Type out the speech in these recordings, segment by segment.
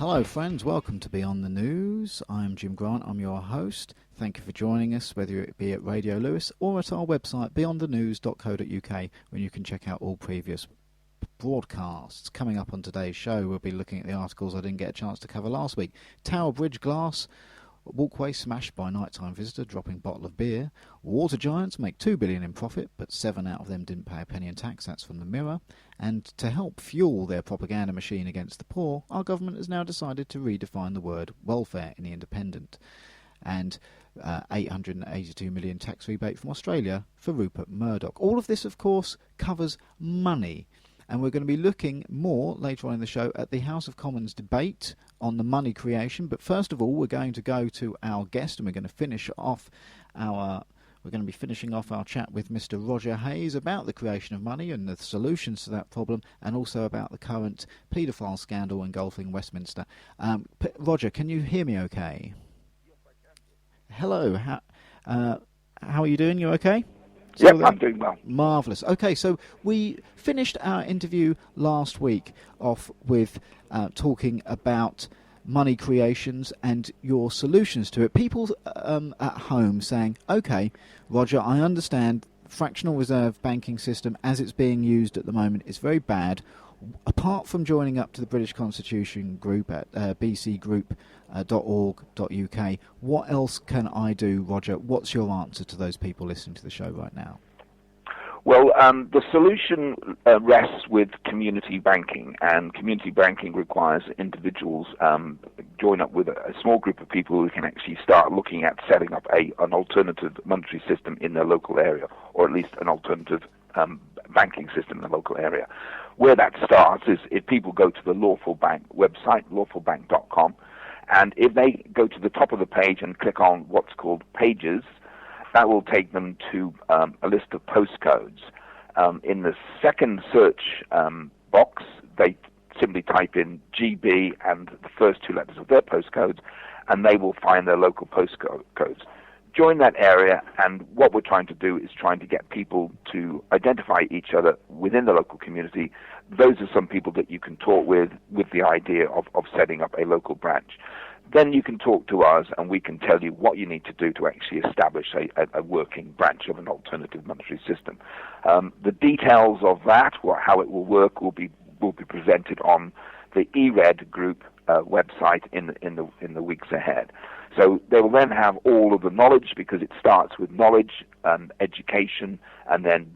Hello friends, welcome to Beyond the News. I'm Jim Grant, I'm your host. Thank you for joining us, whether it be at Radio Lewis or at our website beyondthenews.co.uk, where you can check out all previous broadcasts. Coming up on today's show, we'll be looking at the articles I didn't get a chance to cover last week. Tower Bridge glass, walkway smashed by nighttime visitor dropping bottle of beer. Water giants make $2 billion in profit, but 7 out of them didn't pay a penny in tax. That's from the Mirror. And to help fuel their propaganda machine against the poor, our government has now decided to redefine the word welfare in the Independent. And 882 million tax rebate from Australia for Rupert Murdoch. All of this, of course, covers money. And we're going to be looking more later on in the show at the House of Commons debate on the money creation. But first of all, we're going to go to our guest, and we're going to finish off our chat with Mr. Roger Hayes about the creation of money and the solutions to that problem, and also about the current paedophile scandal engulfing Westminster. Roger, can you hear me okay? Yes, I can. Hello. How are you doing? You okay? Yep, I'm doing well. Marvellous. Okay, so we finished our interview last week off with talking about money creations and your solutions to it. People at home saying, okay, Roger, I understand fractional reserve banking system as it's being used at the moment is very bad. Apart from joining up to the British Constitution group at bcgroup.org.uk, what else can I do, Roger? What's your answer to those people listening to the show right now? Well, the solution rests with community banking, and community banking requires individuals join up with a small group of people who can actually start looking at setting up an alternative monetary system in their local area, or at least an alternative banking system in the local area. Where that starts is if people go to the Lawful Bank website, lawfulbank.com, and if they go to the top of the page and click on what's called Pages, that will take them to a list of postcodes. In the second search box, they simply type in GB and the first 2 letters of their postcodes, and they will find their local postcodes. Join that area, and what we're trying to do is trying to get people to identify each other within the local community. Those are some people that you can talk with the idea of setting up a local branch. Then you can talk to us, and we can tell you what you need to do to actually establish a working branch of an alternative monetary system. The details of that, how it will work, will be presented on the eRed Group website in the weeks ahead. So they will then have all of the knowledge, because it starts with knowledge and education and then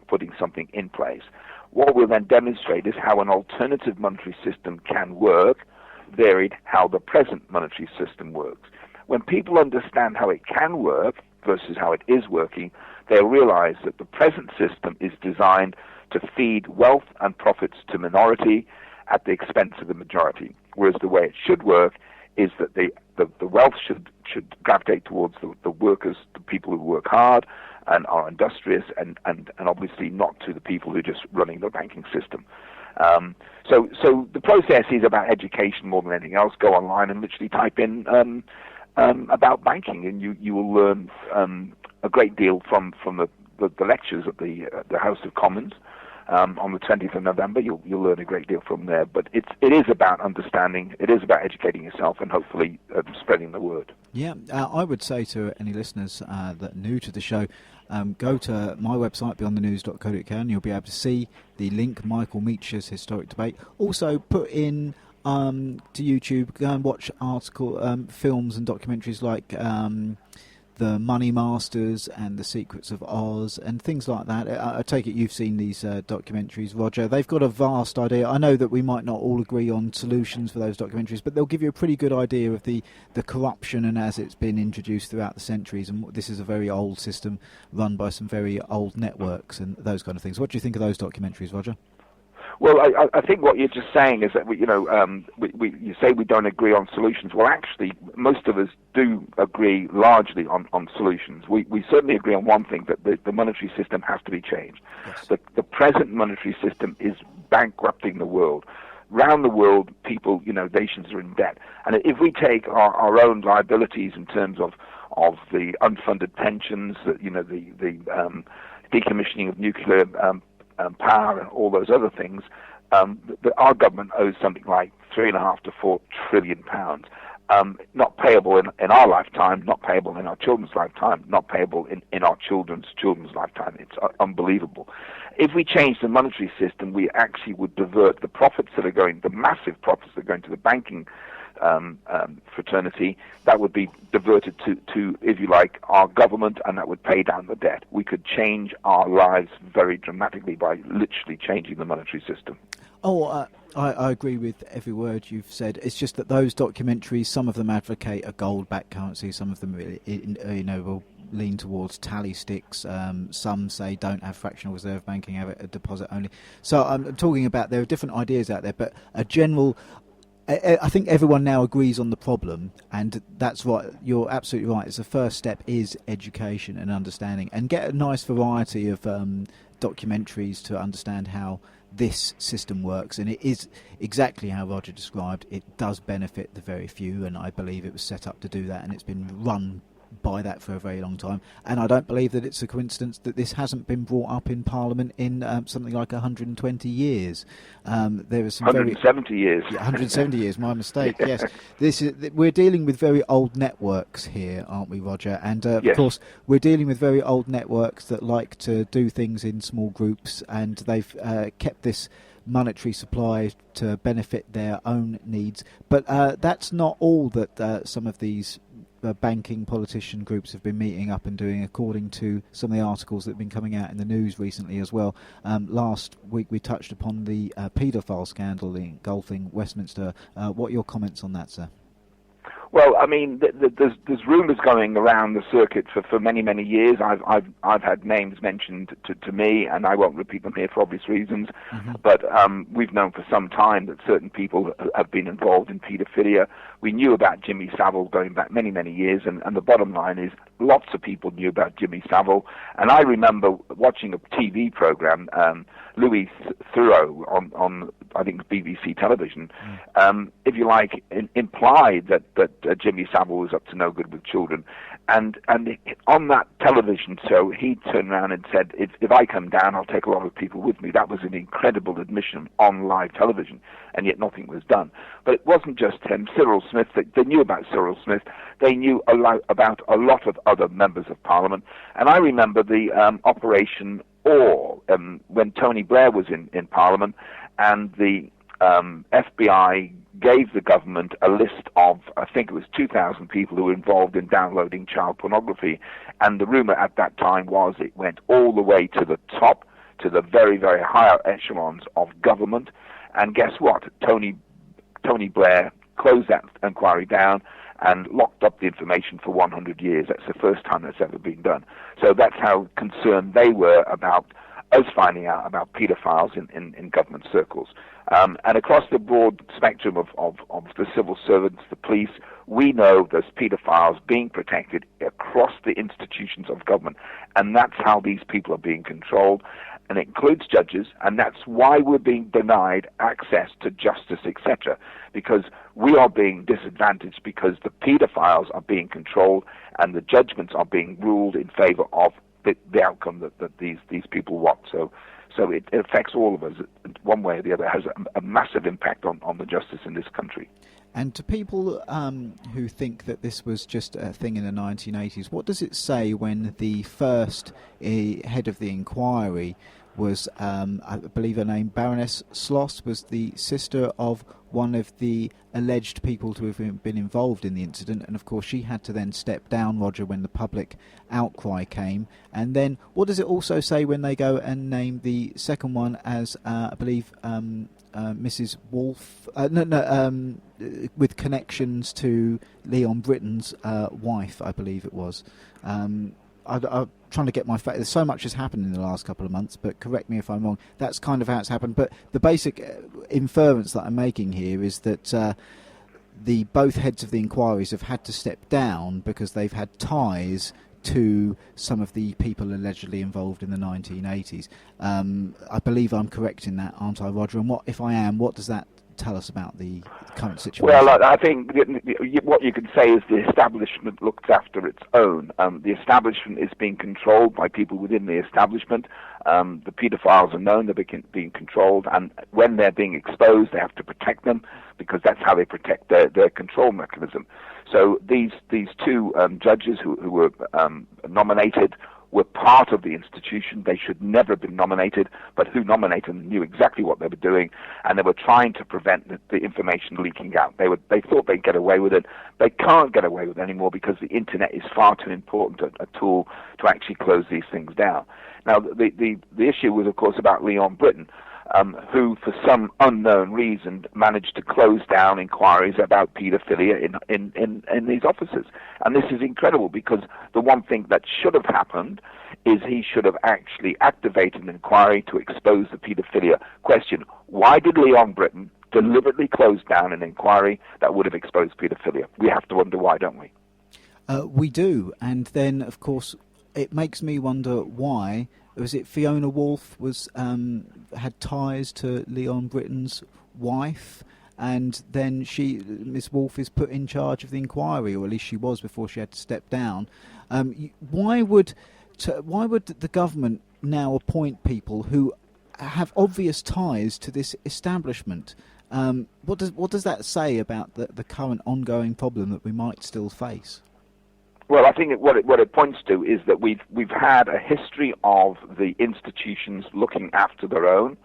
putting something in place. What we'll then demonstrate is how an alternative monetary system can work, varied how the present monetary system works. When people understand how it can work versus how it is working, they'll realize that the present system is designed to feed wealth and profits to minority at the expense of the majority, whereas the way it should work is that the wealth should gravitate towards the workers, the people who work hard and are industrious, and obviously not to the people who are just running the banking system. So the process is about education more than anything else. Go online and literally type in about banking, and you will learn a great deal from the lectures at the House of Commons. On the 20th of November, you'll learn a great deal from there. But it is about understanding, it is about educating yourself, and hopefully spreading the word. Yeah, I would say to any listeners that are new to the show, go to my website, beyondthenews.co.uk, and you'll be able to see the link, Michael Meach's Historic Debate. Also, put in to YouTube, go and watch films and documentaries like The Money Masters and The Secrets of Oz and things like that. I take it you've seen these documentaries, Roger. They've got a vast idea. I know that we might not all agree on solutions for those documentaries, but they'll give you a pretty good idea of the corruption and as it's been introduced throughout the centuries. And this is a very old system run by some very old networks and those kind of things. What do you think of those documentaries, Roger? Well, I think what you're just saying is that you say we don't agree on solutions. Well, actually, most of us do agree largely on solutions. We certainly agree on one thing, that the monetary system has to be changed. Yes. The present monetary system is bankrupting the world. Around the world, people, nations are in debt. And if we take our own liabilities in terms of the unfunded pensions, the decommissioning of nuclear power and all those other things, our government owes something like £3.5 to £4 trillion. Not payable in our lifetime, not payable in our children's lifetime, not payable in our children's lifetime. It's unbelievable. If we change the monetary system, we actually would divert the profits that are going, the massive profits that are going to the banking fraternity, that would be diverted to, if you like, our government, and that would pay down the debt. We could change our lives very dramatically by literally changing the monetary system. I agree with every word you've said. It's just that those documentaries, some of them advocate a gold-backed currency, some of them will lean towards tally sticks. Some say don't have fractional reserve banking, have a deposit only. So I'm talking about there are different ideas out there, but a general. I think everyone now agrees on the problem, and that's right. You're absolutely right. It's the first step is education and understanding, and get a nice variety of documentaries to understand how this system works. And it is exactly how Roger described. It does benefit the very few, and I believe it was set up to do that, and it's been run by that for a very long time. And I don't believe that it's a coincidence that this hasn't been brought up in Parliament in something like 120 years. There is some 170 years. 170 years, my mistake. Yes, we're dealing with very old networks here, aren't we, Roger? And yes. Of course, we're dealing with very old networks that like to do things in small groups, and they've kept this monetary supply to benefit their own needs. But that's not all that some of these banking politician groups have been meeting up and doing, according to some of the articles that have been coming out in the news recently as well. Last week we touched upon the paedophile scandal engulfing Westminster. What are your comments on that, sir? Well, I mean, there's rumours going around the circuit for many, many years. I've had names mentioned to me, and I won't repeat them here for obvious reasons. Mm-hmm. But we've known for some time that certain people have been involved in paedophilia. We knew about Jimmy Savile going back many, many years, and the bottom line is lots of people knew about Jimmy Savile. And I remember watching a TV program, Louis Theroux on I think BBC television, if you like, implied that Jimmy Savile was up to no good with children. And on that television show, he turned around and said, if I come down, I'll take a lot of people with me. That was an incredible admission on live television, and yet nothing was done. But it wasn't just him. Cyril Smith, they knew about Cyril Smith. They knew about a lot of other members of Parliament. And I remember the Operation Or, when Tony Blair was in Parliament, and the FBI gave the government a list of, I think it was 2,000 people who were involved in downloading child pornography. And the rumor at that time was it went all the way to the top, to the very, very higher echelons of government. And guess what? Tony Blair closed that inquiry down and locked up the information for 100 years. That's the first time that's ever been done. So that's how concerned they were about us finding out about paedophiles in government circles. And across the broad spectrum of the civil servants, the police, we know there's paedophiles being protected across the institutions of government. And that's how these people are being controlled. And it includes judges, and that's why we're being denied access to justice, etc. Because we are being disadvantaged because the paedophiles are being controlled and the judgments are being ruled in favor of the outcome that these people want. So it affects all of us one way or the other. It has a massive impact on the justice in this country. And to people who think that this was just a thing in the 1980s, what does it say when the first head of the inquiry was, I believe her name, Baroness Sloss, was the sister of one of the alleged people to have been involved in the incident, and of course she had to then step down, Roger, when the public outcry came. And then what does it also say when they go and name the second one as, I believe, Mrs. Wolfe, with connections to Leon Britton's wife, I believe it was. I'm trying to get my facts. There's so much has happened in the last couple of months, but correct me if I'm wrong. That's kind of how it's happened. But the basic inference that I'm making here is that both heads of the inquiries have had to step down because they've had ties to some of the people allegedly involved in the 1980s. I believe I'm correct in that, aren't I, Roger? And if I am, what does that tell us about the current situation? Well, I think what you could say is the establishment looks after its own. The establishment is being controlled by people within the establishment. The paedophiles are known, they're being controlled, and when they're being exposed, they have to protect them, because that's how they protect their control mechanism. So these two judges who were nominated were part of the institution. They should never have been nominated, but who nominated them knew exactly what they were doing, and they were trying to prevent the information leaking out. They thought they'd get away with it. They can't get away with it anymore, because the internet is far too important a tool to actually close these things down. Now, the issue was, of course, about Leon Britton, who, for some unknown reason, managed to close down inquiries about paedophilia in these offices. And this is incredible, because the one thing that should have happened is he should have actually activated an inquiry to expose the paedophilia. Question: why did Leon Britton deliberately close down an inquiry that would have exposed paedophilia? We have to wonder why, don't we? We do, and then, of course, it makes me wonder why. Was it Fiona Wolf had ties to Leon Britton's wife, and then Miss Wolf is put in charge of the inquiry, or at least she was before she had to step down. Why would the government now appoint people who have obvious ties to this establishment? What does that say about the current ongoing problem that we might still face? Well, I think what it points to is that we've had a history of the institutions looking after their own.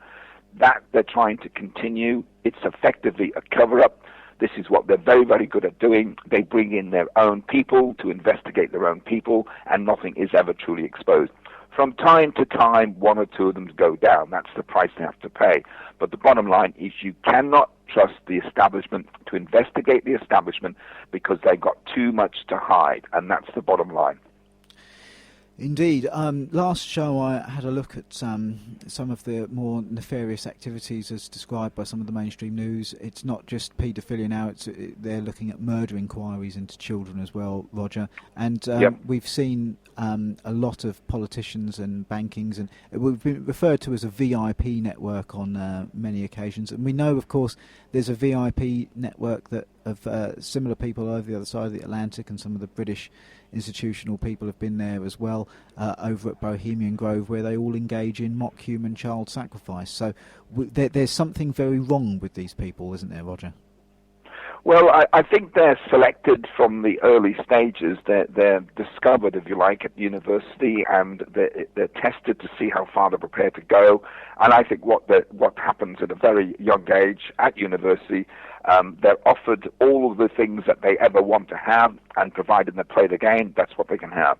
That they're trying to continue. It's effectively a cover-up. This is what they're very, very good at doing. They bring in their own people to investigate their own people, and nothing is ever truly exposed. From time to time, one or two of them go down. That's the price they have to pay. But the bottom line is you cannot trust the establishment to investigate the establishment, because they've got too much to hide, and that's the bottom line. Indeed. Last show I had a look at some of the more nefarious activities as described by some of the mainstream news. It's not just paedophilia now, they're looking at murder inquiries into children as well, Roger. And we've seen a lot of politicians and bankings, and we've been referred to as a VIP network on many occasions. And we know, of course, there's a VIP network that of similar people over the other side of the Atlantic, and some of the British institutional people have been there as well, over at Bohemian Grove, where they all engage in mock human child sacrifice. So there's something very wrong with these people, isn't there, Roger? Well, I think they're selected from the early stages. They're discovered, if you like, at university, and they're tested to see how far they're prepared to go. And I think what happens at a very young age at university, they're offered all of the things that they ever want to have, and provided they play the game, that's what they can have.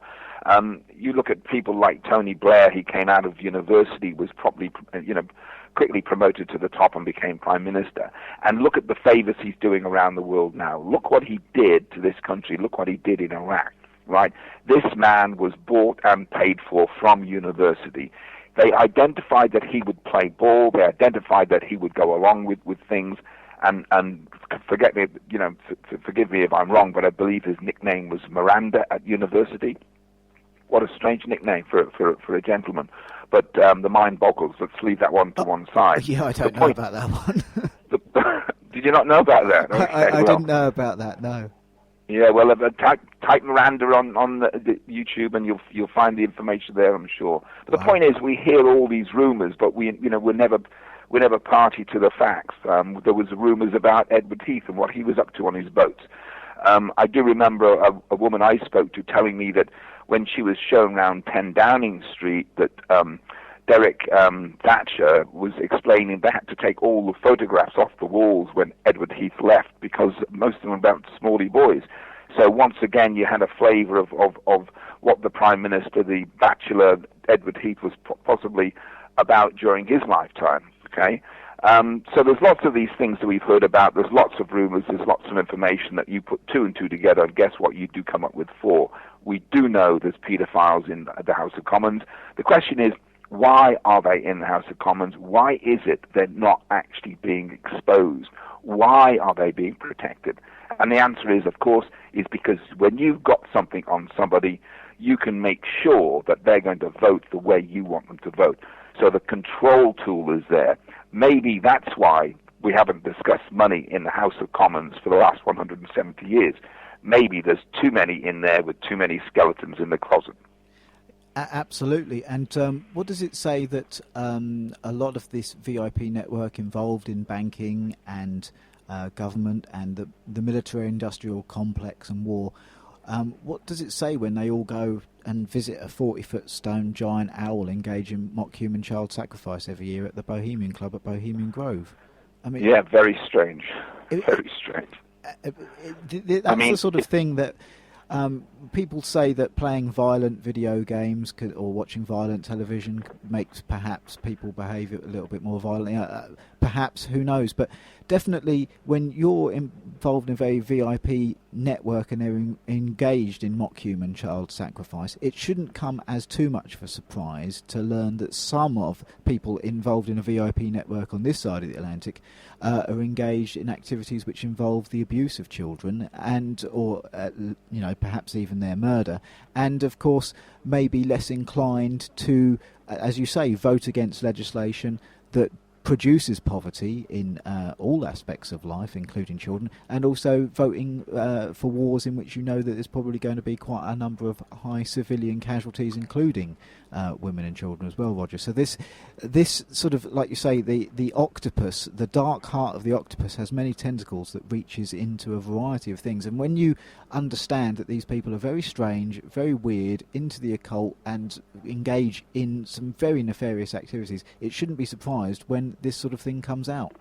You look at people like Tony Blair. He came out of university, was probably, quickly promoted to the top and became Prime Minister. And look at the favors he's doing around the world now. Look what he did to this country. Look what he did in Iraq, right? This man was bought and paid for from university. They identified that he would play ball. They identified that he would go along with things. And forgive me if I'm wrong, but I believe his nickname was Miranda at university. What a strange nickname for a gentleman. But the mind boggles. Let's leave that one to one side. Yeah, I don't know about that one. Did you not know about that? Okay, I didn't know about that, no. Yeah, well, type Miranda on the YouTube, and you'll find the information there, I'm sure. But the point is, we hear all these rumors, but we're never party to the facts. There was rumors about Edward Heath and what he was up to on his boats. I do remember a woman I spoke to telling me that when she was shown around 10 Downing Street, that Derek Thatcher was explaining they had to take all the photographs off the walls when Edward Heath left, because most of them were about Smalley boys. So once again, you had a flavour of what the Prime Minister, the bachelor Edward Heath, was possibly about during his lifetime. Okay. So there's lots of these things that we've heard about. There's lots of rumours. There's lots of information that you put two and two together, and guess what? You do come up with four. We do know there's paedophiles in the House of Commons. The question is, why are they in the House of Commons? Why is it they're not actually being exposed? Why are they being protected? And the answer is, of course, is because when you've got something on somebody, you can make sure that they're going to vote the way you want them to vote. So the control tool is there. Maybe that's why we haven't discussed money in the House of Commons for the last 170 years. Maybe there's too many in there with too many skeletons in the closet. Absolutely. And what does it say that a lot of this VIP network involved in banking and government and the military-industrial complex and war, what does it say when they all go and visit a 40-foot stone giant owl engaged in mock human child sacrifice every year at the Bohemian Club at Bohemian Grove? I mean, yeah, very strange. Very strange. That's the sort of thing that people say that playing violent video games or watching violent television makes perhaps people behave a little bit more violently. Perhaps, who knows? But definitely when you're involved in a very VIP network and they're engaged in mock human child sacrifice, it shouldn't come as too much of a surprise to learn that some of people involved in a VIP network on this side of the Atlantic are engaged in activities which involve the abuse of children or perhaps even their murder, and of course may be less inclined to, as you say, vote against legislation that produces poverty in all aspects of life, including children, and also voting for wars in which you know that there's probably going to be quite a number of high civilian casualties, including women and children as well, Roger. So this sort of, like you say, the octopus, the dark heart of the octopus has many tentacles that reaches into a variety of things. And when you understand that these people are very strange, very weird, into the occult, and engage in some very nefarious activities, it shouldn't be surprised when this sort of thing comes out.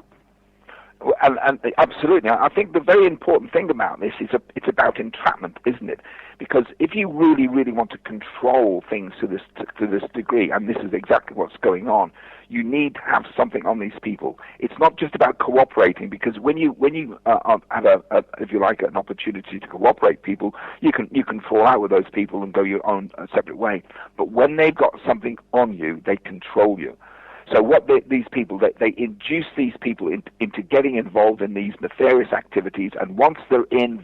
And absolutely, I think the very important thing about this is it's about entrapment, isn't it? Because if you really, really want to control things to this degree, and this is exactly what's going on, you need to have something on these people. It's not just about cooperating, because when you have if you like, an opportunity to cooperate people, you can fall out with those people and go your own separate way. But when they've got something on you, they control you. So what these people, they induce these people into getting involved in these nefarious activities, and once they're in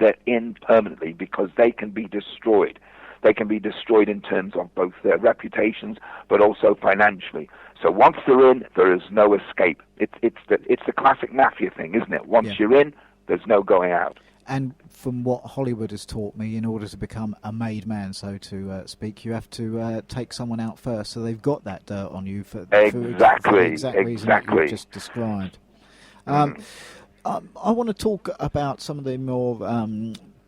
permanently, because they can be destroyed. They can be destroyed in terms of both their reputations, but also financially. So once they're in, there is no escape. It's the classic mafia thing, isn't it? Once you're in, there's no going out. And from what Hollywood has taught me, in order to become a made man, so to speak, you have to take someone out first. So they've got that dirt on you for the exact reason that you've just described. I want to talk about some of the more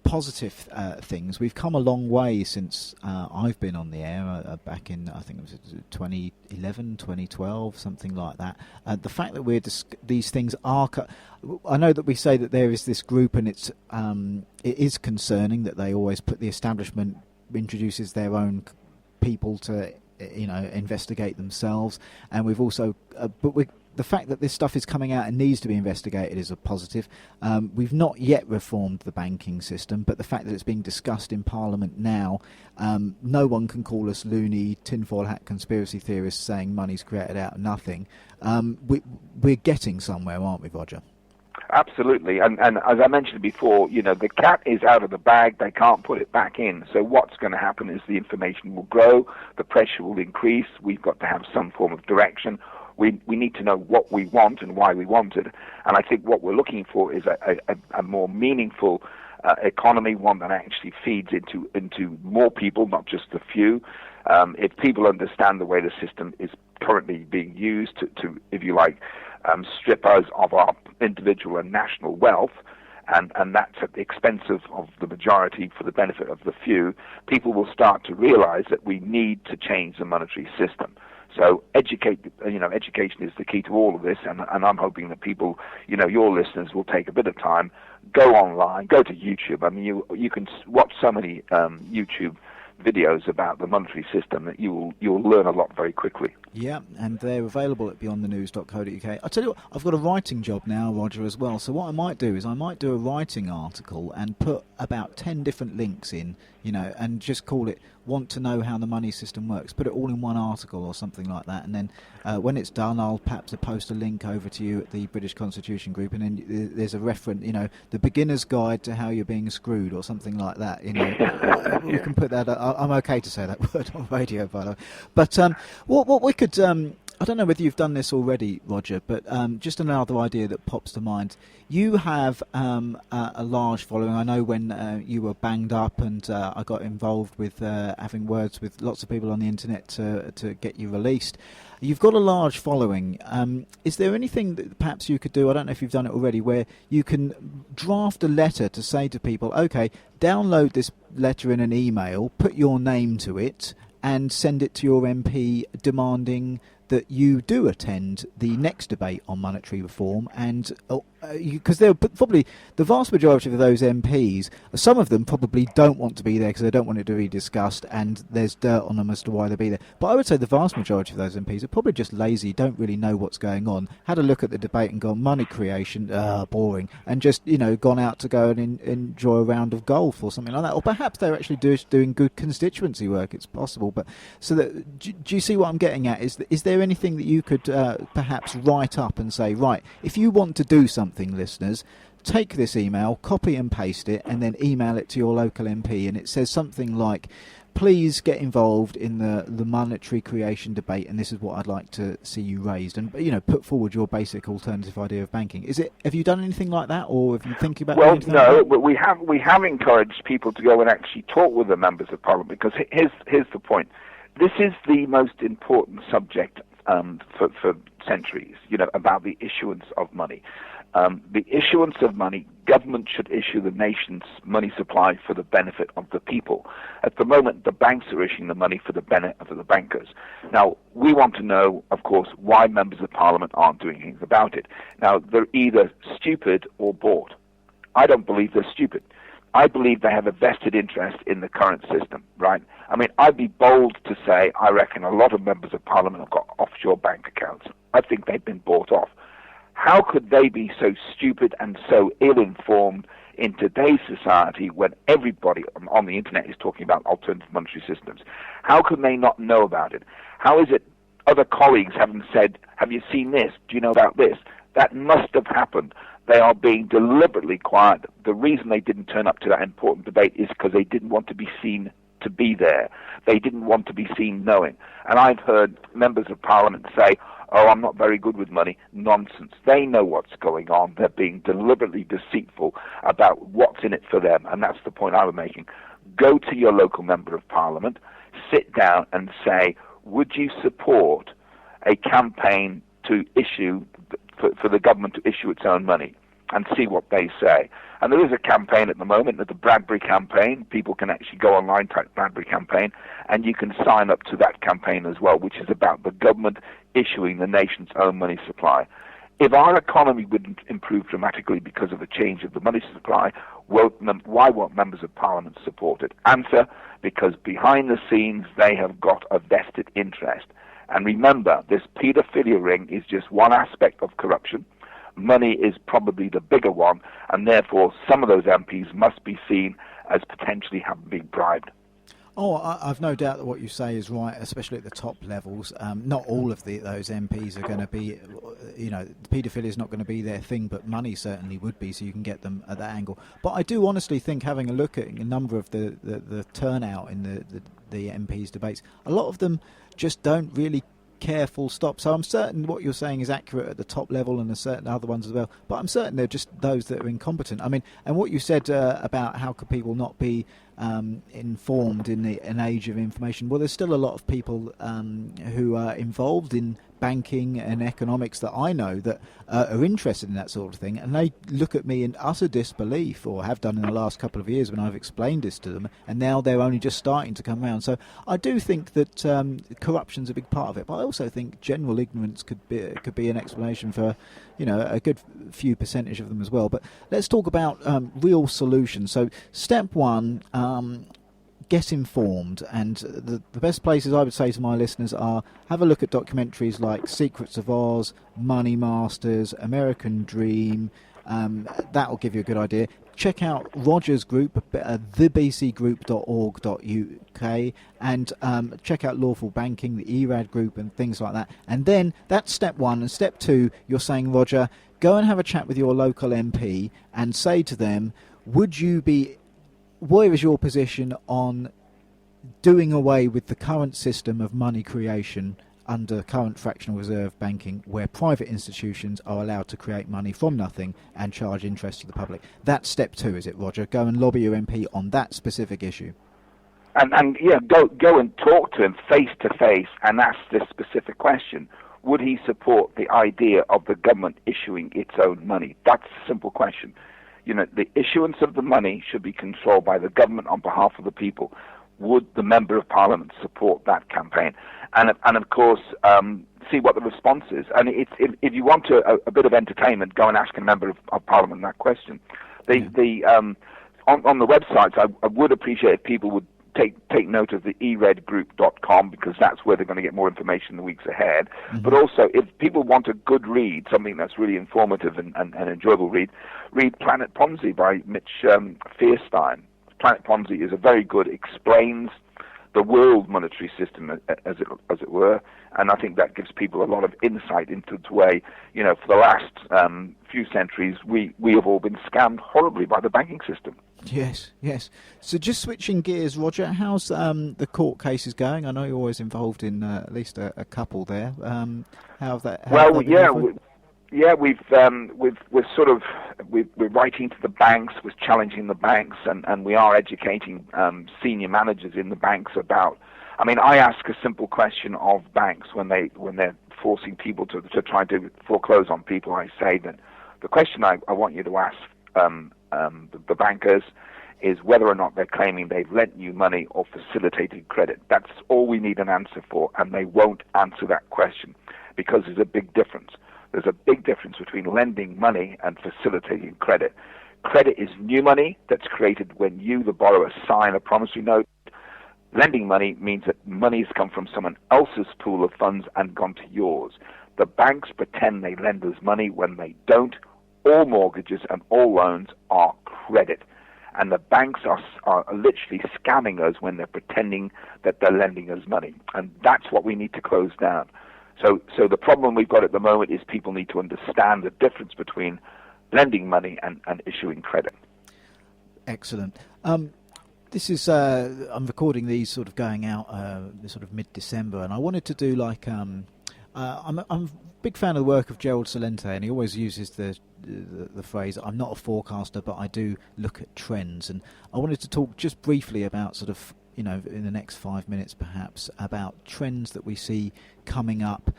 positive things. We've come a long way since I've been on the air, back in, I think it was 2011, 2012, something like that. The fact that these things are... I know that we say that there is this group, and it is concerning that they always put the establishment introduces their own people to investigate themselves, and we've also the fact that this stuff is coming out and needs to be investigated is a positive. We've not yet reformed the banking system, but the fact that it's being discussed in Parliament now, no one can call us loony, tinfoil hat conspiracy theorists saying money's created out of nothing. We're getting somewhere, aren't we, Roger? Absolutely, and as I mentioned before, the cat is out of the bag, they can't put it back in. So what's going to happen is the information will grow, the pressure will increase, we've got to have some form of direction. We need to know what we want and why we want it. And I think what we're looking for is a more meaningful economy, one that actually feeds into more people, not just a few. If people understand the way the system is currently being used to if you like, strip us of our individual and national wealth, and that's at the expense of the majority for the benefit of the few, people will start to realize that we need to change the monetary system. So education is the key to all of this, and I'm hoping that people, your listeners, will take a bit of time, go online, go to YouTube. I mean, you can watch so many YouTube videos about the monetary system that you'll learn a lot very quickly. Yeah, and they're available at beyondthenews.co.uk. I tell you what, I've got a writing job now, Roger, as well. So what I might do is I might do a writing article and put about 10 different links in, and just call it "Want to know how the money system works." Put it all in one article or something like that, and then when it's done, I'll perhaps post a link over to you at the British Constitution Group, and then there's a reference, the beginner's guide to how you're being screwed or something like that. We can put that. I'm okay to say that word on radio, by the way. But what we could I don't know whether you've done this already, Roger, but just another idea that pops to mind. You have a large following. I know when you were banged up and I got involved with having words with lots of people on the internet to get you released. You've got a large following. Is there anything that perhaps you could do, I don't know if you've done it already, where you can draft a letter to say to people, OK, download this letter in an email, put your name to it, and send it to your MP demanding that you do attend the next debate on monetary reform, and because they're probably the vast majority of those MPs, some of them probably don't want to be there because they don't want it to be discussed, and there's dirt on them as to why they'll be there. But I would say the vast majority of those MPs are probably just lazy, don't really know what's going on, had a look at the debate and gone, money creation, boring, and just gone out to go and enjoy a round of golf or something like that. Or perhaps they're actually doing good constituency work. It's possible. But so that do you see what I'm getting at? Is there anything that you could perhaps write up and say, right, if you want to do something, listeners, take this email, copy and paste it, and then email it to your local MP, and it says something like, please get involved in the monetary creation debate, and this is what I'd like to see you raised, and put forward your basic alternative idea of banking. Have you done anything like that, or have you thinking about? Well, no, but we have encouraged people to go and actually talk with the members of Parliament, because here's the point: this is the most important subject for centuries, about the issuance of money. The issuance of money, government should issue the nation's money supply for the benefit of the people. At the moment, the banks are issuing the money for the benefit of the bankers. Now, we want to know, of course, why members of Parliament aren't doing anything about it. Now, they're either stupid or bored. I don't believe they're stupid. I believe they have a vested interest in the current system, right? I mean, I'd be bold to say I reckon a lot of members of Parliament have got offshore bank accounts. I think they've been bought off. How could they be so stupid and so ill-informed in today's society when everybody on the internet is talking about alternative monetary systems? How can they not know about it? How is it other colleagues haven't said, have you seen this? Do you know about this? That must have happened. They are being deliberately quiet. The reason they didn't turn up to that important debate is because they didn't want to be seen to be there. They didn't want to be seen knowing. And I've heard members of Parliament say, oh, I'm not very good with money. Nonsense. They know what's going on. They're being deliberately deceitful about what's in it for them. And that's the point I was making. Go to your local member of Parliament, sit down and say, would you support a campaign to issue, for the government to issue its own money, and see what they say. And there is a campaign at the moment, the Bradbury campaign. People can actually go online, type Bradbury campaign, and you can sign up to that campaign as well, which is about the government issuing the nation's own money supply. If our economy would improve dramatically because of a change of the money supply, why won't members of Parliament support it? Answer, because behind the scenes they have got a vested interest. And remember, this paedophilia ring is just one aspect of corruption. Money is probably the bigger one, and therefore some of those MPs must be seen as potentially having been bribed. Oh, I've no doubt that what you say is right, especially at the top levels. Not all of those MPs are going to be, paedophilia is not going to be their thing, but money certainly would be, so you can get them at that angle. But I do honestly think, having a look at a number of the turnout in the MPs' debates, a lot of them just don't really care full stop. So I'm certain what you're saying is accurate at the top level, and there's certain other ones as well. But I'm certain they're just those that are incompetent. I mean, and what you said about how could people not be informed in an age of information. Well, there's still a lot of people who are involved in banking and economics that I know that are interested in that sort of thing, and they look at me in utter disbelief, or have done in the last couple of years when I've explained this to them, and now they're only just starting to come around. So I do think that corruption's a big part of it, but I also think general ignorance could be an explanation for a good few percentage of them as well. But let's talk about real solutions. So step one, get informed, and the best places I would say to my listeners are have a look at documentaries like Secrets of Oz, Money Masters, American Dream. That will give you a good idea. Check out Roger's group, thebcgroup.org.uk, and check out Lawful Banking, the ERAD group, and things like that. And then that's step one. And step two, you're saying, Roger, go and have a chat with your local MP and say to them, where is your position on doing away with the current system of money creation under current fractional reserve banking, where private institutions are allowed to create money from nothing and charge interest to the public. That's step 2, is it, Roger? Go and lobby your MP on that specific issue. And yeah, go and talk to him face to face and ask this specific question. Would he support the idea of the government issuing its own money? That's a simple question. You know, the issuance of the money should be controlled by the government on behalf of the people. Would the Member of Parliament support that campaign? And of course, see what the response is. And if you want a bit of entertainment, go and ask a Member of Parliament that question. On the websites, I would appreciate if people would take note of the eredgroup.com, because that's where they're going to get more information in the weeks ahead. Mm-hmm. But also, if people want a good read, something that's really informative and enjoyable read Planet Ponzi by Mitch Fierstein. Planet Ponzi is a very good, explains the world monetary system, as it were, and I think that gives people a lot of insight into the way, you know, for the last few centuries, we have all been scammed horribly by the banking system. Yes. So just switching gears, Roger, how's the court cases going? I know you're always involved in at least a couple there. We're writing to the banks, we're challenging the banks, and we are educating senior managers in the banks about. I mean, I ask a simple question of banks when they're forcing people to try to foreclose on people. I say that the question I want you to ask the bankers is whether or not they're claiming they've lent you money or facilitated credit. That's all we need an answer for, and they won't answer that question because there's a big difference. There's a big difference between lending money and facilitating credit. Credit is new money that's created when you, the borrower, sign a promissory note. Lending money means that money has come from someone else's pool of funds and gone to yours. The banks pretend they lend us money when they don't. All mortgages and all loans are credit. And the banks are literally scamming us when they're pretending that they're lending us money. And that's what we need to close down. So the problem we've got at the moment is people need to understand the difference between lending money and issuing credit. Excellent. This is I'm recording these sort of going out sort of mid-December, and I wanted to do like I'm a big fan of the work of Gerald Celente, and he always uses the phrase, I'm not a forecaster, but I do look at trends. And I wanted to talk just briefly about sort of, you know, in the next 5 minutes perhaps, about trends that we see coming up,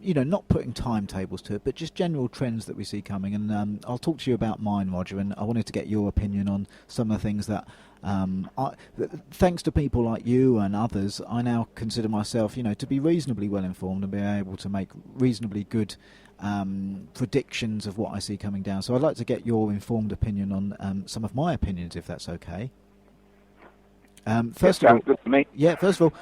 you know, not putting timetables to it, but just general trends that we see coming. And I'll talk to you about mine, Roger, and I wanted to get your opinion on some of the things that, thanks to people like you and others, I now consider myself, you know, to be reasonably well informed and be able to make reasonably good predictions of what I see coming down. So I'd like to get your informed opinion on some of my opinions, if that's okay. First of all,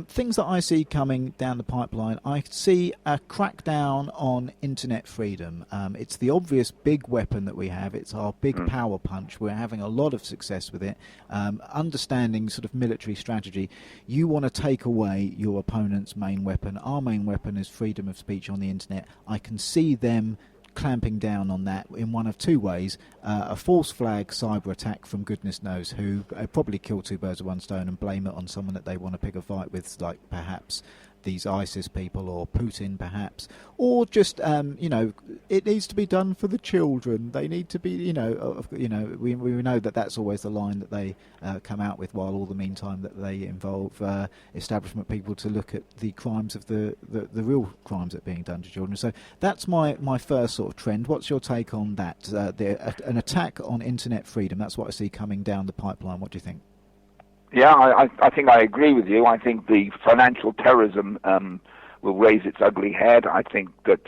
things that I see coming down the pipeline, I see a crackdown on internet freedom. It's the obvious big weapon that we have. It's our big power punch. We're having a lot of success with it. Understanding sort of military strategy, you want to take away your opponent's main weapon. Our main weapon is freedom of speech on the internet. I can see them clamping down on that in one of two ways: a false flag cyber attack from goodness knows who, probably kill two birds with one stone and blame it on someone that they want to pick a fight with, like perhaps these ISIS people or Putin perhaps, or just you know, it needs to be done for the children. They need to be, we know that that's always the line that they come out with, while all the meantime that they involve establishment people to look at the crimes of the real crimes that are being done to children. So that's my first sort of trend. What's your take on that? An attack on internet freedom, that's what I see coming down the pipeline. What do you think? Yeah, I think I agree with you. I think the financial terrorism will raise its ugly head. I think that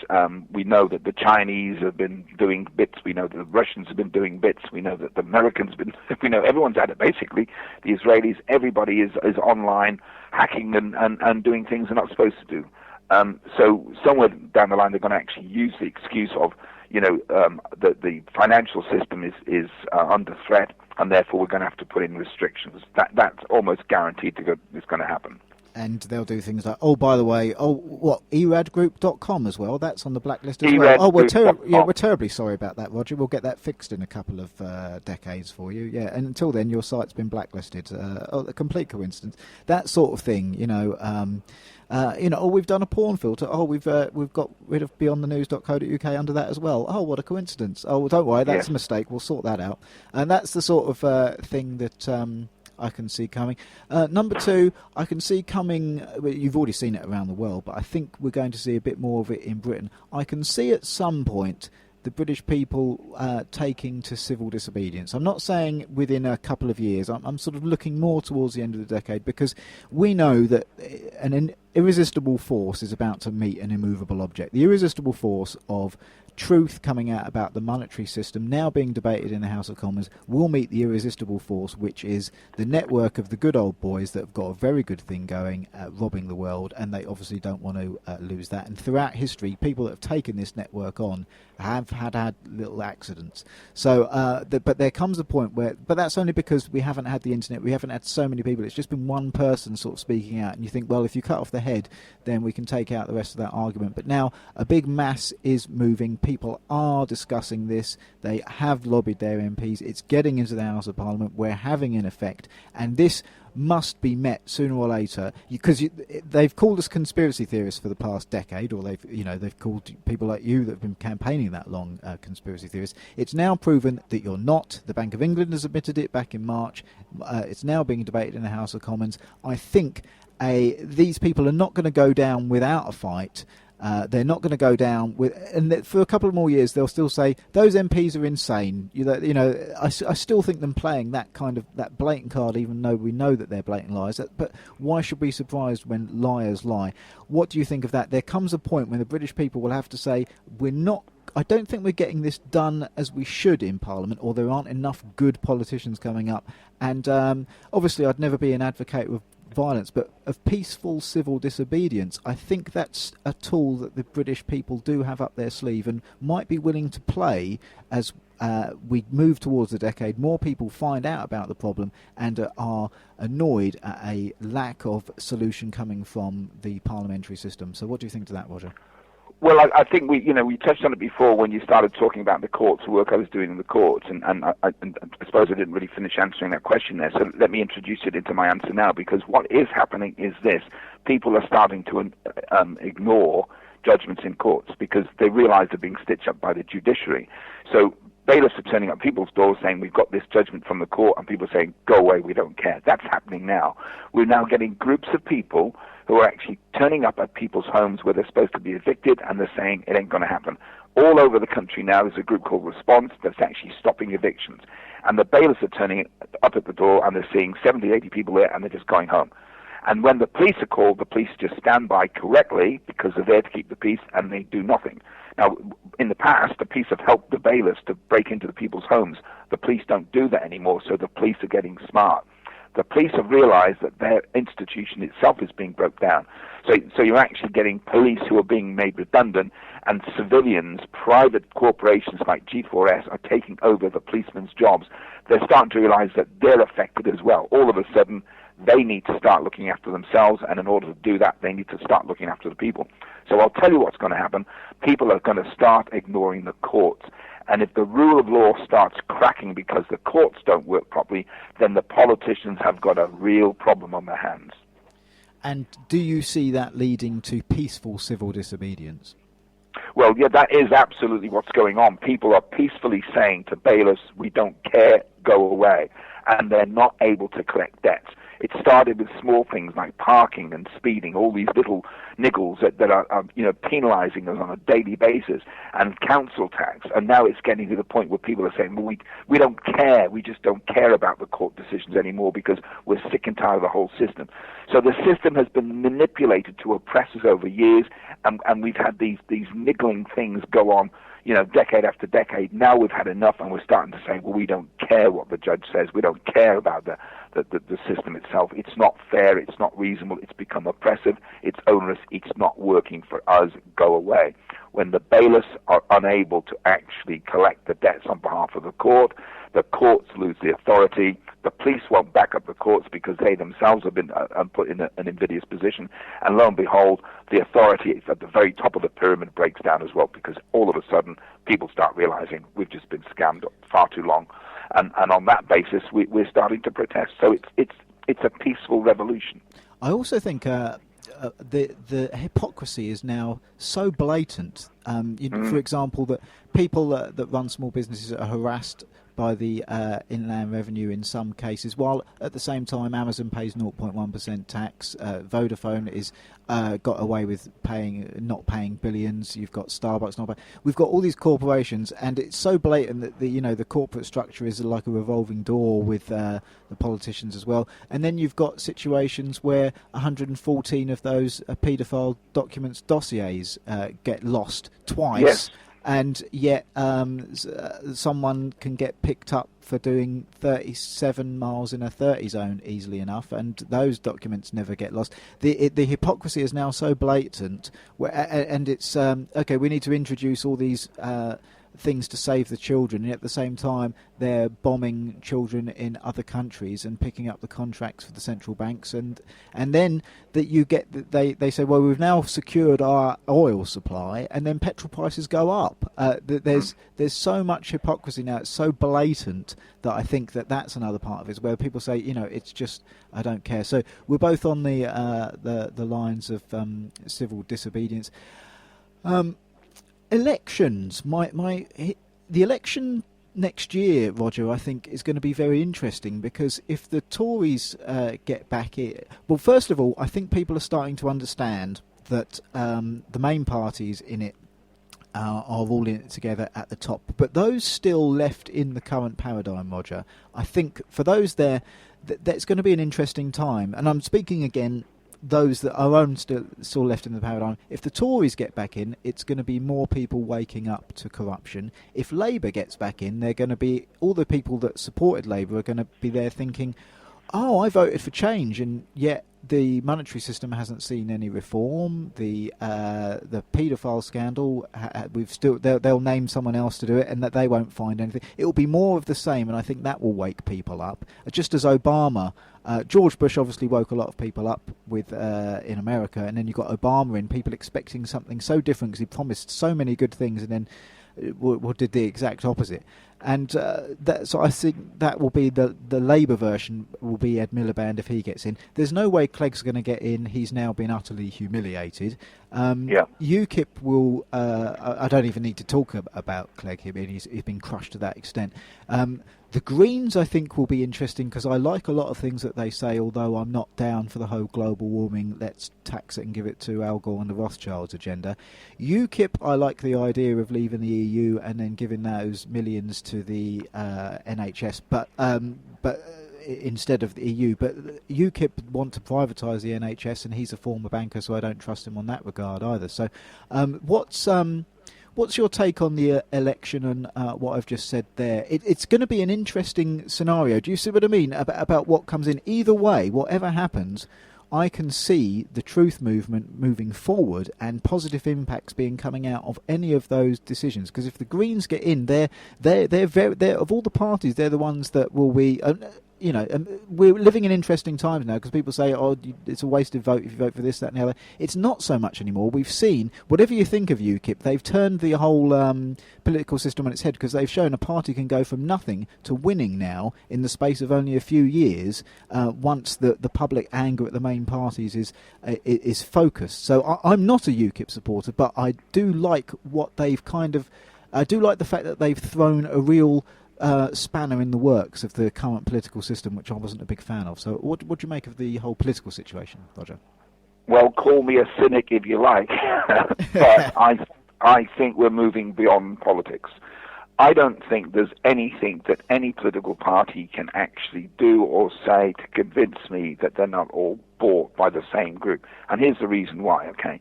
we know that the Chinese have been doing bits. We know that the Russians have been doing bits. We know that the Americans have been. We know everyone's at it, basically. The Israelis, everybody is online hacking and doing things they're not supposed to do. So somewhere down the line, they're going to actually use the excuse of, that the financial system is under threat, and therefore we're going to have to put in restrictions. That's almost guaranteed it's going to happen. And they'll do things like, oh, by the way, eradgroup.com as well. That's on the blacklist as well. We're terribly sorry about that, Roger. We'll get that fixed in a couple of decades for you. Yeah, and until then, your site's been blacklisted. A complete coincidence. That sort of thing, we've done a porn filter. We've got rid of beyondthenews.co.uk under that as well. Oh, what a coincidence. Oh, well, don't worry, that's a mistake. We'll sort that out. And that's the sort of thing that I can see coming. Number two, I can see coming, you've already seen it around the world, but I think we're going to see a bit more of it in Britain. I can see at some point the British people taking to civil disobedience. I'm not saying within a couple of years. I'm sort of looking more towards the end of the decade, because we know that an irresistible force is about to meet an immovable object. The irresistible force of truth coming out about the monetary system now being debated in the House of Commons will meet the irresistible force, which is the network of the good old boys that have got a very good thing going, robbing the world, and they obviously don't want to lose that. And throughout history, people that have taken this network on have had little accidents. So, but there comes a point where, but that's only because we haven't had the internet, we haven't had so many people, it's just been one person sort of speaking out, and you think, well, if you cut off the head, then we can take out the rest of that argument. But now a big mass is moving, people are discussing this, they have lobbied their MPs, it's getting into the House of Parliament, we're having an effect, and this must be met sooner or later, because they've called us conspiracy theorists for the past decade, or they've called people like you that have been campaigning that long conspiracy theorists. It's now proven that you're not. The Bank of England has admitted it back in March. It's now being debated in the House of Commons. I think these people are not going to go down without a fight. They're not going to go down with, and for a couple of more years they'll still say those MPs are insane. I still think them playing that kind of that blatant card, even though we know that they're blatant lies. But why should we be surprised when liars lie? What do you think of that? There comes a point when the British people will have to say, I don't think we're getting this done as we should in Parliament, or there aren't enough good politicians coming up. And obviously I'd never be an advocate of violence, but of peaceful civil disobedience. I think that's a tool that the British people do have up their sleeve and might be willing to play as we move towards the decade. More people find out about the problem and are annoyed at a lack of solution coming from the parliamentary system. So what do you think to that, Roger? Well, I think we touched on it before when you started talking about the courts, the work I was doing in the courts, and I suppose I didn't really finish answering that question there. So let me introduce it into my answer now, because what is happening is this: people are starting to ignore judgments in courts because they realise they're being stitched up by the judiciary. So bailiffs are turning up people's doors saying, we've got this judgment from the court, and people are saying, go away, we don't care. That's happening now. We're now getting groups of people who are actually turning up at people's homes where they're supposed to be evicted, and they're saying it ain't going to happen. All over the country now there's a group called Response that's actually stopping evictions. And the bailiffs are turning up at the door, and they're seeing 70, 80 people there, and they're just going home. And when the police are called, the police just stand by correctly because they're there to keep the peace, and they do nothing. Now, in the past, the police have helped the bailiffs to break into the people's homes. The police don't do that anymore, so the police are getting smart. The police have realized that their institution itself is being broke down. So you're actually getting police who are being made redundant, and civilians, private corporations like G4S are taking over the policemen's jobs. They're starting to realize that they're affected as well. All of a sudden, they need to start looking after themselves, and in order to do that, they need to start looking after the people. So I'll tell you what's going to happen. People are going to start ignoring the courts. And if the rule of law starts cracking because the courts don't work properly, then the politicians have got a real problem on their hands. And do you see that leading to peaceful civil disobedience? Well, yeah, that is absolutely what's going on. People are peacefully saying to bailiffs, we don't care, go away. And they're not able to collect debts. It started with small things like parking and speeding, all these little niggles that are penalizing us on a daily basis, and council tax. And now it's getting to the point where people are saying, well, we don't care. We just don't care about the court decisions anymore because we're sick and tired of the whole system. So the system has been manipulated to oppress us over years, and we've had these niggling things go on, decade after decade. Now we've had enough, and we're starting to say, well, we don't care what the judge says. We don't care about the system itself. It's not fair. It's not reasonable. It's become oppressive. It's onerous. It's not working for us. Go away. when the bailiffs are unable to actually collect the debts on behalf of the courts lose the authority, the police won't back up the courts because they themselves have been put in an invidious position, and lo and behold, the authority at the very top of the pyramid breaks down as well, because all of a sudden people start realizing we've just been scammed far too long, and on that basis we're starting to protest. So it's a peaceful revolution. I also think the hypocrisy is now so blatant. For example, that people that run small businesses are harassed by the Inland Revenue in some cases, while at the same time Amazon pays 0.1% tax. Vodafone is got away with not paying billions. You've got Starbucks not paying. We've got all these corporations, and it's so blatant that the corporate structure is like a revolving door with the politicians as well. And then you've got situations where 114 of those paedophile documents dossiers get lost twice. Yes. And yet someone can get picked up for doing 37 miles in a 30 zone easily enough, and those documents never get lost. The hypocrisy is now so blatant, and it's okay, we need to introduce all these things to save the children, and at the same time they're bombing children in other countries and picking up the contracts for the central banks, and then that you get they say, well, we've now secured our oil supply, and then petrol prices go up. There's so much hypocrisy now, it's so blatant, that I think that's another part of it, where people say, it's just, I don't care. So we're both on the lines of civil disobedience. Elections. The election next year, Roger, I think is going to be very interesting, because if the Tories get back in, well, first of all, I think people are starting to understand that the main parties in it are all in it together at the top. But those still left in the current paradigm, Roger, I think for those there, that's going to be an interesting time. And I'm speaking again, those that are still left in the paradigm. If the Tories get back in, it's going to be more people waking up to corruption. If Labour gets back in, they're going to be, all the people that supported Labour are going to be there thinking, oh, I voted for change, and yet the monetary system hasn't seen any reform. The paedophile scandal, they'll name someone else to do it, and that they won't find anything. It will be more of the same, and I think that will wake people up. Just as Obama, George Bush obviously woke a lot of people up with in America, and then you got Obama in, people expecting something so different because he promised so many good things, and then did the exact opposite. And so I think that will be the Labour version, will be Ed Miliband if he gets in. There's no way Clegg's going to get in. He's now been utterly humiliated. UKIP will, I don't even need to talk about Clegg. I mean, he's been crushed to that extent. The Greens, I think, will be interesting, because I like a lot of things that they say, although I'm not down for the whole global warming, let's tax it and give it to Al Gore and the Rothschilds agenda. UKIP, I like the idea of leaving the EU and then giving those millions to the NHS, but instead of the EU. But UKIP want to privatise the NHS, and he's a former banker, so I don't trust him on that regard either. So what's your take on the election and what I've just said there? It's going to be an interesting scenario. Do you see what I mean about what comes in? Either way, whatever happens, I can see the truth movement moving forward and positive impacts coming out of any of those decisions. Because if the Greens get in, they're of all the parties, they're the ones that will be. We're living in interesting times now, because people say, oh, it's a wasted vote if you vote for this, that and the other. It's not so much anymore. We've seen, whatever you think of UKIP, they've turned the whole political system on its head, because they've shown a party can go from nothing to winning now in the space of only a few years, once the public anger at the main parties is focused. So I'm not a UKIP supporter, but I do like what they've I do like the fact that they've thrown a real spanner in the works of the current political system, which I wasn't a big fan of. So what do you make of the whole political situation, Roger? Well, call me a cynic if you like, but I think we're moving beyond politics. I don't think there's anything that any political party can actually do or say to convince me that they're not all bought by the same group. And here's the reason why, okay?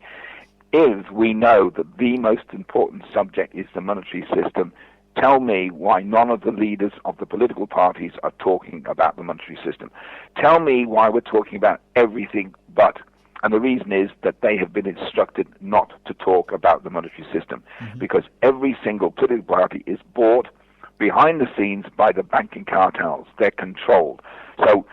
If we know that the most important subject is the monetary system, tell me why none of the leaders of the political parties are talking about the monetary system. Tell me why we're talking about everything but And the reason is that they have been instructed not to talk about the monetary system, because every single political party is bought behind the scenes by the banking cartels. They're controlled. So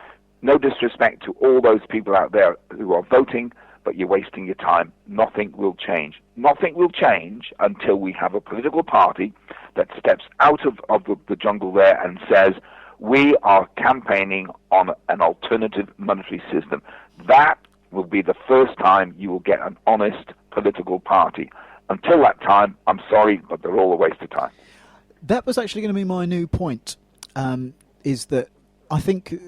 no disrespect to all those people out there who are voting, but you're wasting your time. Nothing will change. Nothing will change until we have a political party that steps out of the jungle there and says, we are campaigning on an alternative monetary system. That will be the first time you will get an honest political party. Until that time, I'm sorry, but they're all a waste of time. That was actually going to be my new point, is that I think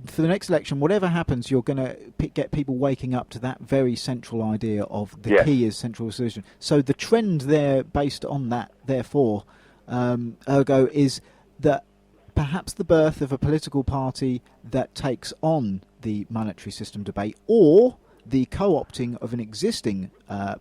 for the next election, whatever happens, you're going to get people waking up to that very central idea of the key is central decision. So the trend there, based on that, therefore, ergo, is that perhaps the birth of a political party that takes on the monetary system debate, or the co-opting of an existing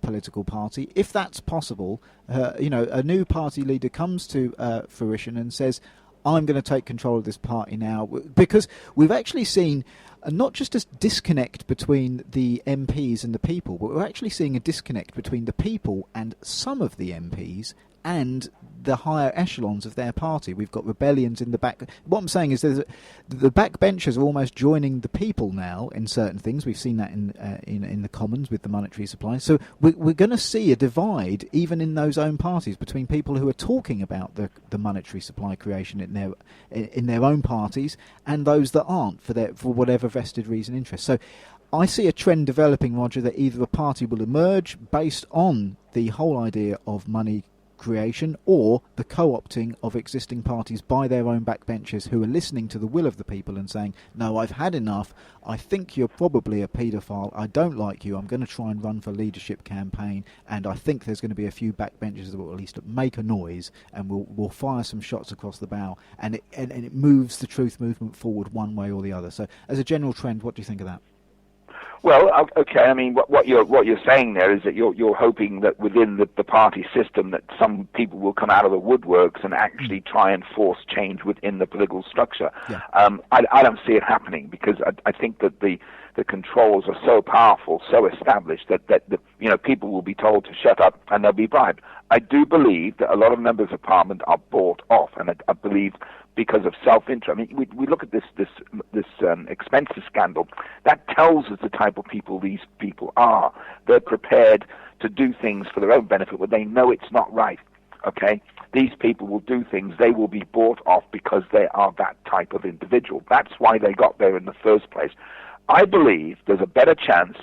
political party, if that's possible. A new party leader comes to fruition and says, I'm going to take control of this party now, because we've actually seen not just a disconnect between the MPs and the people, but we're actually seeing a disconnect between the people and some of the MPs and the higher echelons of their party. We've got rebellions in the back. What I'm saying is the backbenchers are almost joining the people now in certain things. We've seen that in the Commons with the monetary supply. So we're going to see a divide even in those own parties between people who are talking about the monetary supply creation in their own parties and those that aren't for whatever vested reason interest. So I see a trend developing, Roger, that either a party will emerge based on the whole idea of money creation, or the co-opting of existing parties by their own backbenchers who are listening to the will of the people and saying, no, I've had enough, I think you're probably a paedophile, I don't like you, I'm going to try and run for leadership campaign, and I think there's going to be a few backbenchers that will at least make a noise, and we'll fire some shots across the bow, and it moves the truth movement forward one way or the other. So as a general trend, what do you think of that? Well, okay. I mean, what you're saying there is that you're hoping that within the party system that some people will come out of the woodworks and actually try and force change within the political structure. Yeah. I don't see it happening, because I think that the controls are so powerful, so established that people will be told to shut up and they'll be bribed. I do believe that a lot of members of parliament are bought off, and I believe because of self-interest. I mean, we look at this expenses scandal. That tells us the type of people these people are. They're prepared to do things for their own benefit when they know it's not right. Okay? These people will do things. They will be bought off because they are that type of individual. That's why they got there in the first place. I believe there's a better chance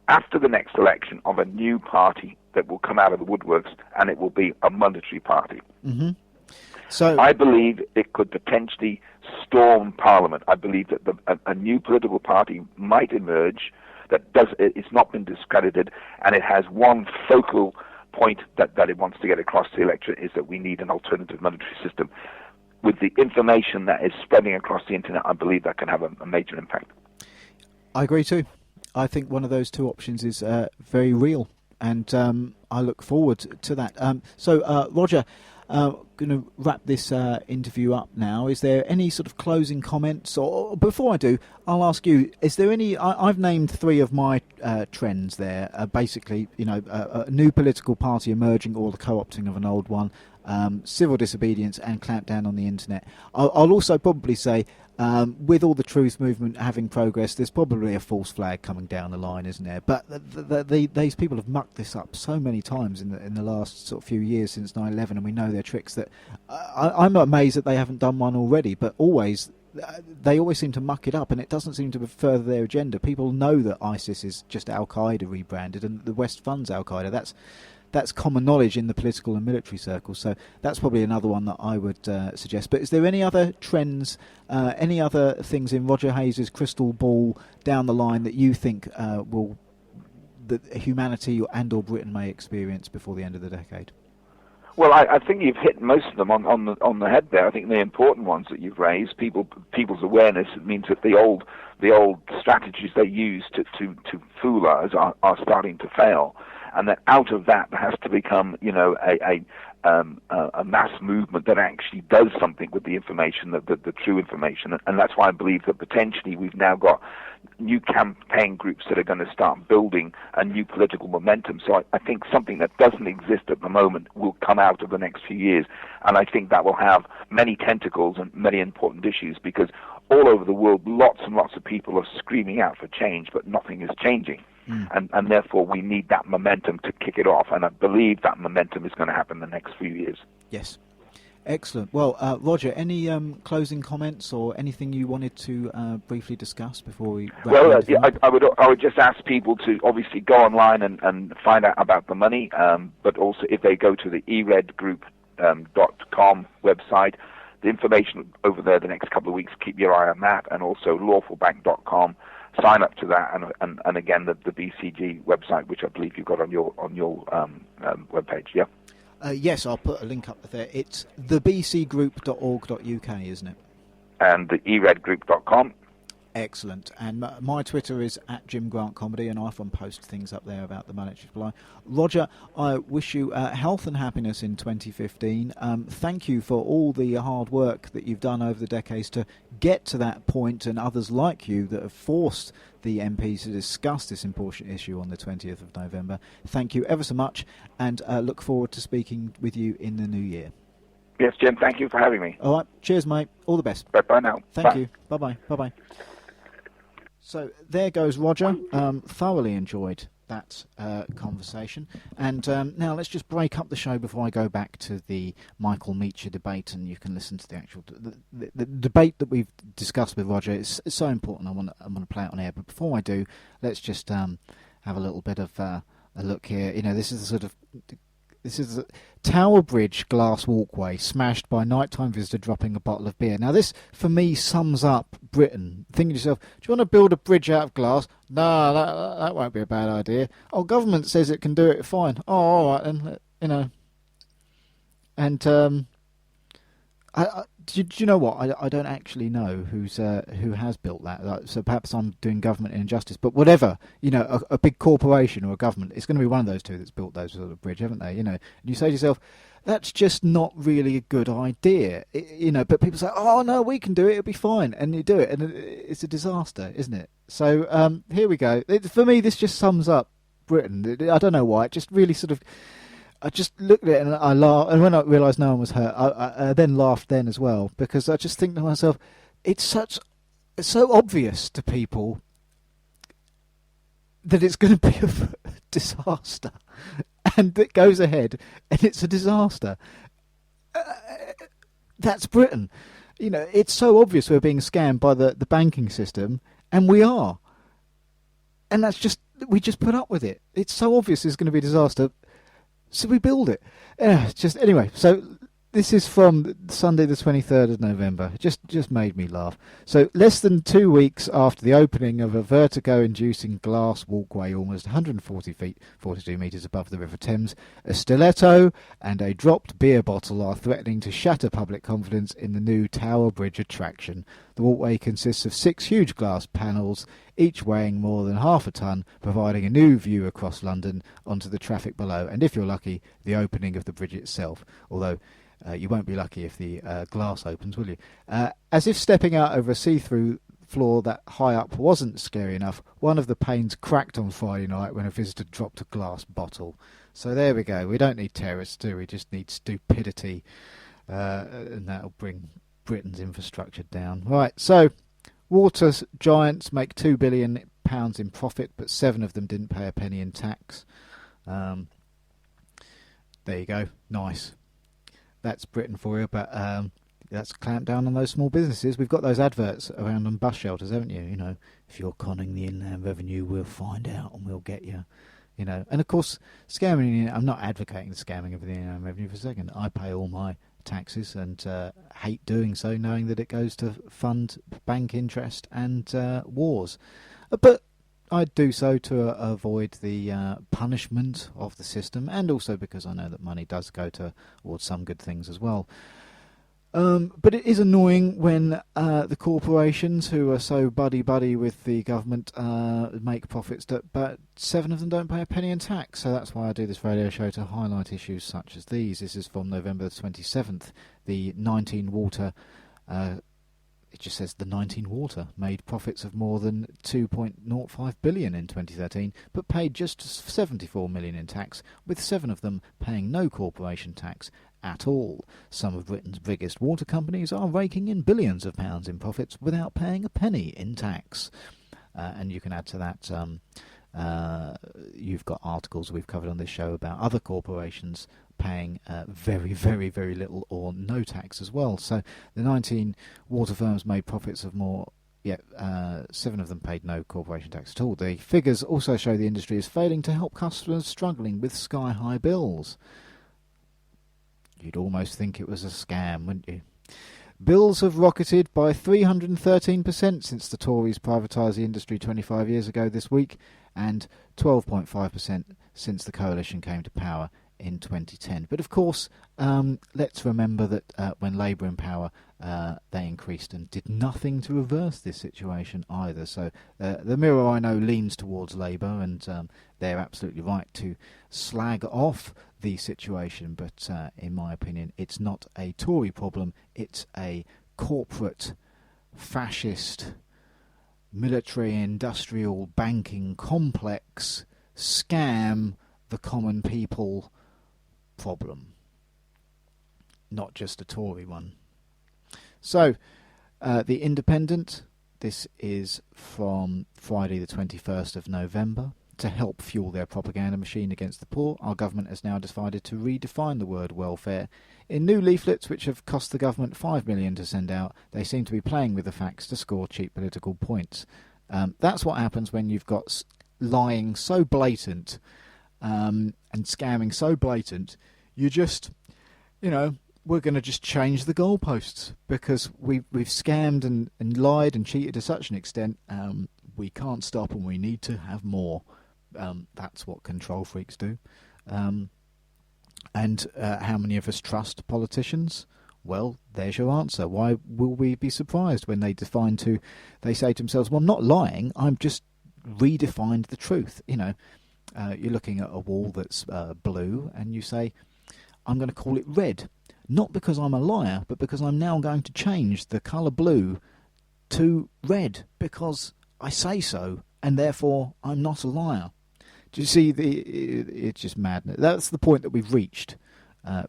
after the next election of a new party that will come out of the woodworks, and it will be a monetary party. Mm-hmm. So I believe it could potentially storm Parliament. I believe that a new political party might emerge it's not been discredited, and it has one focal point that it wants to get across to the electorate, is that we need an alternative monetary system. With the information that is spreading across the internet, I believe that can have a major impact. I agree too. I think one of those two options is very real, and I look forward to that. So, Roger, going to wrap this interview up now. Is there any sort of closing comments? Or before I do, I'll ask you, is there any... I've named three of my trends there. Basically, a new political party emerging or the co-opting of an old one, civil disobedience and clampdown on the internet. I'll also probably say, with all the truth movement having progress, there's probably a false flag coming down the line, isn't there? But these people have mucked this up so many times in the last sort of few years since 9/11, and we know their tricks. That I'm amazed that they haven't done one already. But they always seem to muck it up, and it doesn't seem to further their agenda. People know that ISIS is just Al Qaeda rebranded, and the West funds Al Qaeda. That's common knowledge in the political and military circles, so that's probably another one that I would suggest. But is there any other trends, any other things in Roger Hayes' crystal ball down the line that you think that humanity or Britain may experience before the end of the decade? Well, I think you've hit most of them on the head there. I think the important ones that you've raised, people's awareness, it means that the old strategies they use to fool us are starting to fail. And that out of that there has to become, a mass movement that actually does something with the information, the true information. And that's why I believe that potentially we've now got new campaign groups that are going to start building a new political momentum. So I think something that doesn't exist at the moment will come out of the next few years. And I think that will have many tentacles and many important issues, because all over the world, lots and lots of people are screaming out for change, but nothing is changing. And therefore, we need that momentum to kick it off. And I believe that momentum is going to happen in the next few years. Yes. Excellent. Well, Roger, any closing comments or anything you wanted to briefly discuss before we wrap I would just ask people to obviously go online and find out about the money, but also if they go to the eredgroup.com website, the information over there the next couple of weeks, keep your eye on that, and also lawfulbank.com. Sign up to that, and again the BCG website, which I believe you've got on your webpage. Yeah. Yes, I'll put a link up there. It's thebcgroup.org.uk, isn't it? And the eredgroup.com. Excellent. And my Twitter is @JimGrantComedy, and I often post things up there about the monetary supply. Roger, I wish you health and happiness in 2015. Thank you for all the hard work that you've done over the decades to get to that point, and others like you that have forced the MPs to discuss this important issue on the 20th of November. Thank you ever so much, and look forward to speaking with you in the new year. Yes, Jim, thank you for having me. All right, cheers, mate. All the best. Bye now. Thank you. Bye-bye. Bye-bye. So there goes Roger. Thoroughly enjoyed that conversation. And now let's just break up the show before I go back to the Michael Meacher debate, and you can listen to the actual the debate that we've discussed with Roger. It's so important. I want to play it on air. But before I do, let's just have a little bit of a look here. You know, this is a Tower Bridge glass walkway smashed by nighttime visitor dropping a bottle of beer. Now this, for me, sums up Britain. Thinking to yourself, do you want to build a bridge out of glass? No, that won't be a bad idea. Oh, government says it can do it fine. Oh, all right then, you know. And do you know what? I don't actually know who has built that. So perhaps I'm doing government injustice. But whatever, you know, a big corporation or a government, it's going to be one of those two that's built those sort of bridge, haven't they? You know, and you say to yourself, that's just not really a good idea, you know. But people say, oh no, we can do it; it'll be fine, and you do it, and it's a disaster, isn't it? So here we go. For me, this just sums up Britain. I don't know why. It just really sort of. I just looked at it and I laughed, and when I realised no one was hurt, I then laughed then as well, because I just think to myself, it's so obvious to people that it's going to be a disaster, and it goes ahead and it's a disaster. That's Britain. You know, it's so obvious we're being scammed by the banking system, and we are. And we just put up with it. It's so obvious it's going to be a disaster. So we build it. Anyway, so this is from Sunday the 23rd of November. It just made me laugh. So less than 2 weeks after the opening of a vertigo-inducing glass walkway almost 140 feet, 42 metres above the River Thames, a stiletto and a dropped beer bottle are threatening to shatter public confidence in the new Tower Bridge attraction. The walkway consists of 6 huge glass panels, each weighing more than half a tonne, providing a new view across London onto the traffic below, and if you're lucky, the opening of the bridge itself, although you won't be lucky if the glass opens, will you? As if stepping out over a see-through floor that high up wasn't scary enough, one of the panes cracked on Friday night when a visitor dropped a glass bottle. So there we go. We don't need terrorists, do we? We just need stupidity, and that'll bring Britain's infrastructure down. Right, so water giants make £2 billion in profit, but 7 of them didn't pay a penny in tax. There you go. Nice. That's Britain for you, but that's clamped down on those small businesses. We've got those adverts around on bus shelters, haven't you? You know, if you're conning the inland revenue, we'll find out and we'll get you. You know, and of course, scamming. I'm not advocating the scamming of the inland revenue for a second. I pay all my taxes and hate doing so, knowing that it goes to fund bank interest and wars. But I do so to avoid the punishment of the system, and also because I know that money does go towards some good things as well. But it is annoying when the corporations who are so buddy-buddy with the government make profits, but 7 of them don't pay a penny in tax. So that's why I do this radio show, to highlight issues such as these. This is from November the 27th. The 19 Water, it just says the 19 Water made profits of more than 2.05 billion in 2013, but paid just 74 million in tax, with 7 of them paying no corporation tax at all. Some of Britain's biggest water companies are raking in billions of pounds in profits without paying a penny in tax. And you can add to that, you've got articles we've covered on this show about other corporations paying very, very, very little or no tax as well. So the 19 water firms made profits of more, 7 of them paid no corporation tax at all. The figures also show the industry is failing to help customers struggling with sky-high bills. You'd almost think it was a scam, wouldn't you? Bills have rocketed by 313% since the Tories privatised the industry 25 years ago this week, and 12.5% since the coalition came to power in 2010. But of course, let's remember that when Labour in power, they increased and did nothing to reverse this situation either. So the mirror, I know, leans towards Labour, and they're absolutely right to slag off the situation, but in my opinion, it's not a Tory problem, it's a corporate, fascist, military, industrial, banking complex scam the common people problem, not just a Tory one. So, The Independent, this is from Friday the 21st of November. To help fuel their propaganda machine against the poor, our government has now decided to redefine the word welfare. In new leaflets, which have cost the government $5 million to send out, they seem to be playing with the facts to score cheap political points. That's what happens when you've got lying so blatant and scamming so blatant. You just, we're going to just change the goalposts because we've scammed and lied and cheated to such an extent. We can't stop and we need to have more. That's what control freaks do. And how many of us trust politicians? Well, there's your answer. Why will we be surprised when they say to themselves, well, I'm not lying, I'm just redefined the truth. You're looking at a wall that's blue and you say, I'm going to call it red. Not because I'm a liar, but because I'm now going to change the colour blue to red because I say so, and therefore I'm not a liar. Do you see, it's just madness. That's the point that we've reached,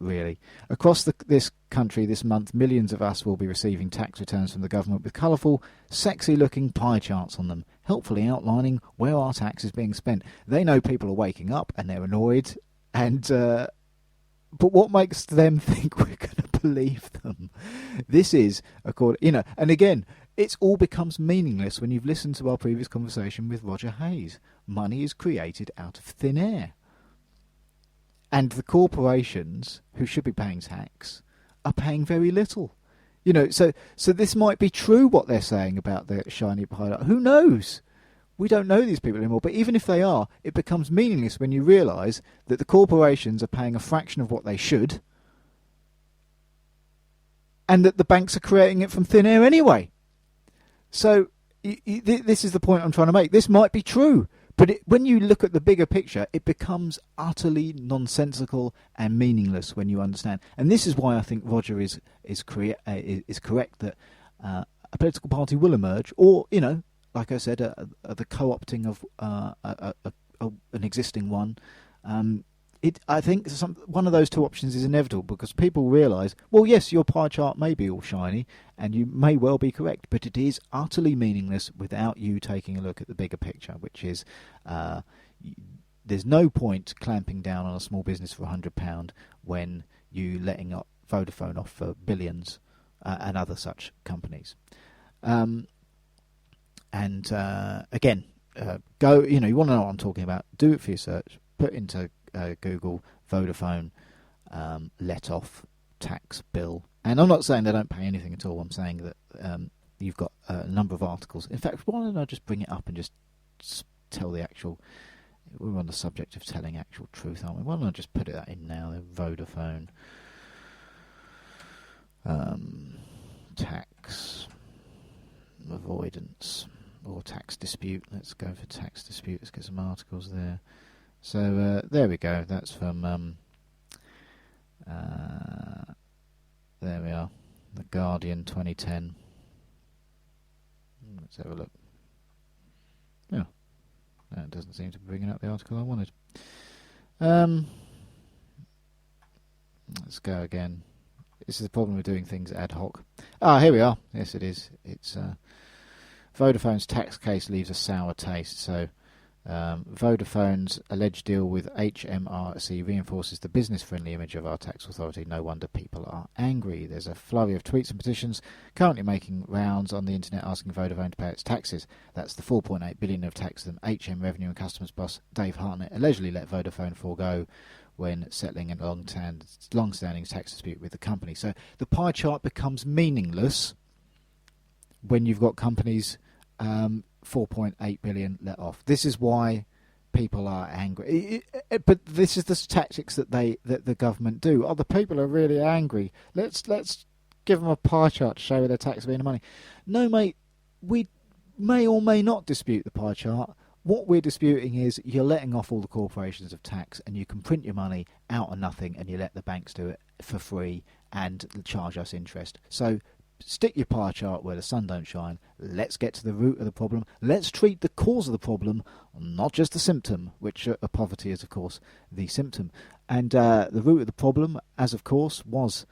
really. Across this country this month, millions of us will be receiving tax returns from the government with colourful, sexy-looking pie charts on them, helpfully outlining where our tax is being spent. They know people are waking up and they're annoyed, but what makes them think we're going to believe them? This is, and again, it all becomes meaningless when you've listened to our previous conversation with Roger Hayes. Money is created out of thin air. And the corporations, who should be paying tax, are paying very little. So this might be true what they're saying about the shiny pilot. Who knows? We don't know these people anymore. But even if they are, it becomes meaningless when you realise that the corporations are paying a fraction of what they should, and that the banks are creating it from thin air anyway. So this is the point I'm trying to make. This might be true, but when you look at the bigger picture, it becomes utterly nonsensical and meaningless when you understand. And this is why I think Roger is correct that a political party will emerge, or like I said, the co-opting of an existing one. I think one of those two options is inevitable because people realise, well, yes, your pie chart may be all shiny and you may well be correct, but it is utterly meaningless without you taking a look at the bigger picture, which is there's no point clamping down on a small business for £100 when you letting Vodafone off for billions and other such companies. Again, go. You want to know what I'm talking about? Do it for your search. Put into Google Vodafone let off tax bill, and I'm not saying they don't pay anything at all. I'm saying that you've got a number of articles. In fact, why don't I just bring it up and just tell the actual? We're on the subject of telling actual truth, aren't we? Why don't I just put that in now? Vodafone. tax avoidance or tax dispute. Let's go for tax dispute. Let's get some articles there. So there we go. That's from there we are, The Guardian 2010. Let's have a look. Yeah, that doesn't seem to be bringing up the article I wanted. Let's go again. This is the problem with doing things ad hoc. Here we are. Yes, it is. It's Vodafone's tax case leaves a sour taste. So Vodafone's alleged deal with HMRC reinforces the business-friendly image of our tax authority. No wonder people are angry. There's a flurry of tweets and petitions currently making rounds on the internet asking Vodafone to pay its taxes. That's the $4.8 billion of tax that HM Revenue and Customs boss Dave Hartnett allegedly let Vodafone forego when settling a long-standing tax dispute with the company. So the pie chart becomes meaningless when you've got companies 4.8 billion let off. This is why people are angry. But this is the tactics that the government do. The people are really angry. Let's give them a pie chart to show where their tax being the money. No, mate, we may or may not dispute the pie chart. What we're disputing is you're letting off all the corporations of tax, and you can print your money out of nothing, and you let the banks do it for free and charge us interest. So stick your pie chart where the sun don't shine. Let's get to the root of the problem. Let's treat the cause of the problem, not just the symptom, which poverty is, of course, the symptom. And the root of the problem, as of course, was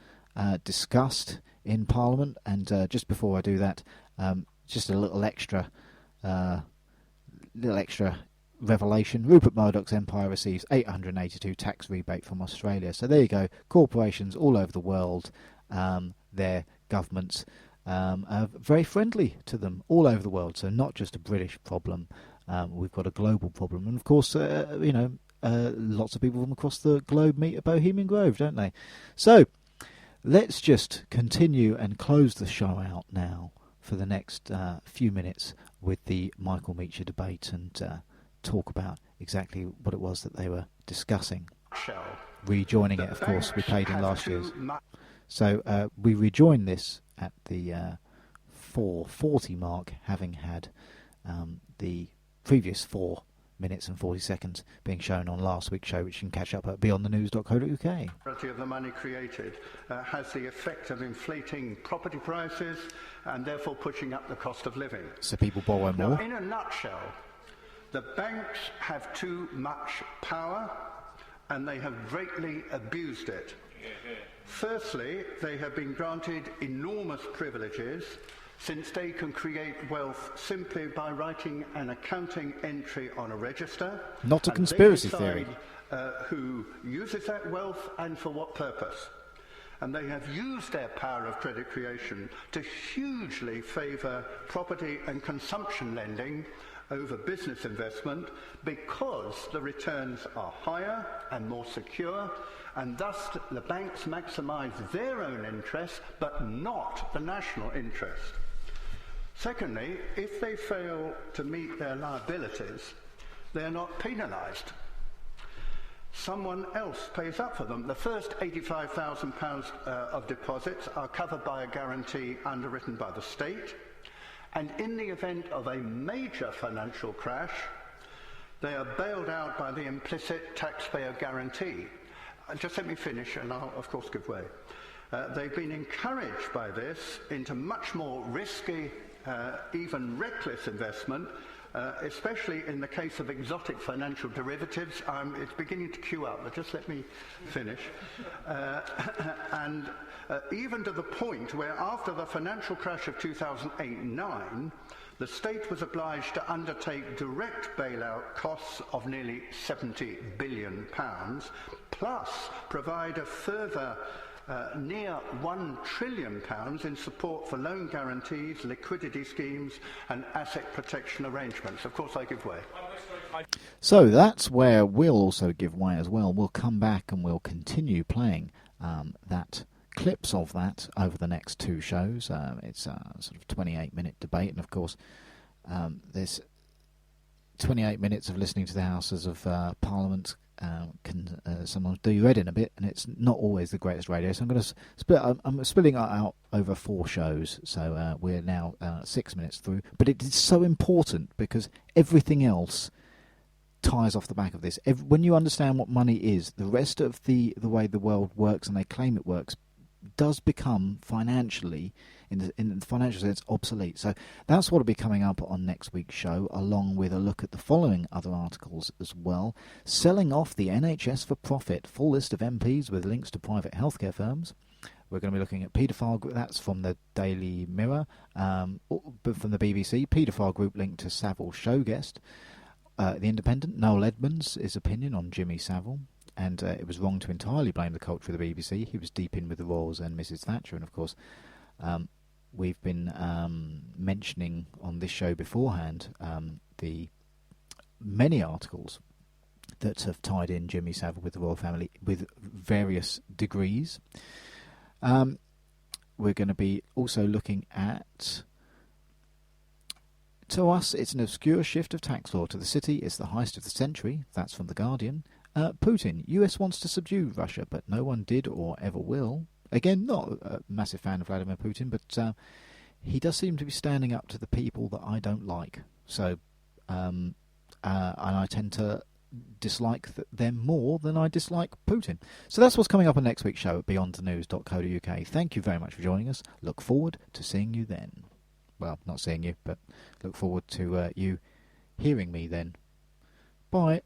discussed in Parliament. And just before I do that, just a little extra revelation. Rupert Murdoch's empire receives 882 tax rebate from Australia. So there you go. Corporations all over the world, their governments are very friendly to them all over the world. So not just a British problem. We've got a global problem. And of course, lots of people from across the globe meet at Bohemian Grove, don't they? So let's just continue and close the show out now for the next few minutes with the Michael Meacher debate and talk about exactly what it was that they were discussing. Rejoining it, of course, we played in last year's. So we rejoin this at the 4:40 mark, having had the previous 4 minutes and 40 seconds being shown on last week's show, which you can catch up at beyondthenews.co.uk. Of the money created has the effect of inflating property prices and therefore pushing up the cost of living. So people borrow more. Now, in a nutshell, the banks have too much power and they have greatly abused it. Firstly, they have been granted enormous privileges since they can create wealth simply by writing an accounting entry on a register. Not a conspiracy theory. Who uses that wealth and for what purpose. And they have used their power of credit creation to hugely favour property and consumption lending over business investment because the returns are higher and more secure, and thus the banks maximise their own interest but not the national interest. Secondly, if they fail to meet their liabilities, they are not penalised. Someone else pays up for them. The first £85,000 of deposits are covered by a guarantee underwritten by the state, and in the event of a major financial crash, they are bailed out by the implicit taxpayer guarantee. Just let me finish and I'll of course give way. They've been encouraged by this into much more risky, even reckless investment, especially in the case of exotic financial derivatives. It's beginning to queue up, but just let me finish. And even to the point where after the financial crash of 2008-9, the state was obliged to undertake direct bailout costs of nearly £70 billion, plus provide a further near £1 trillion in support for loan guarantees, liquidity schemes and asset protection arrangements. Of course, I give way. So that's where we'll also give way as well. We'll come back and we'll continue playing that clips of that over the next two shows. It's a sort of 28-minute debate, and of course there's 28 minutes of listening to the Houses of Parliament can sometimes do your head in a bit, and it's not always the greatest radio. So I'm going to split. I'm splitting it out over 4 shows. So we're now 6 minutes through, but it is so important because everything else ties off the back of this. When you understand what money is, the rest of the way the world works, and they claim it works, does become financially, in the financial sense, obsolete. So that's what will be coming up on next week's show, along with a look at the following other articles as well. Selling off the NHS for profit, full list of MPs with links to private healthcare firms. We're going to be looking at paedophile group. That's from the Daily Mirror, but from the BBC. Paedophile group linked to Savile show guest. The Independent, Noel Edmonds' his opinion on Jimmy Savile. And it was wrong to entirely blame the culture of the BBC. He was deep in with the Royals and Mrs. Thatcher. And, of course, we've been mentioning on this show beforehand the many articles that have tied in Jimmy Savile with the royal family with various degrees. We're going to be also looking at... To us, it's an obscure shift of tax law. To the city, it's the heist of the century. That's from The Guardian. Putin. US wants to subdue Russia, but no one did or ever will. Again, not a massive fan of Vladimir Putin, but he does seem to be standing up to the people that I don't like. So, and I tend to dislike them more than I dislike Putin. So that's what's coming up on next week's show at beyondthenews.co.uk. Thank you very much for joining us. Look forward to seeing you then. Well, not seeing you, but look forward to you hearing me then. Bye.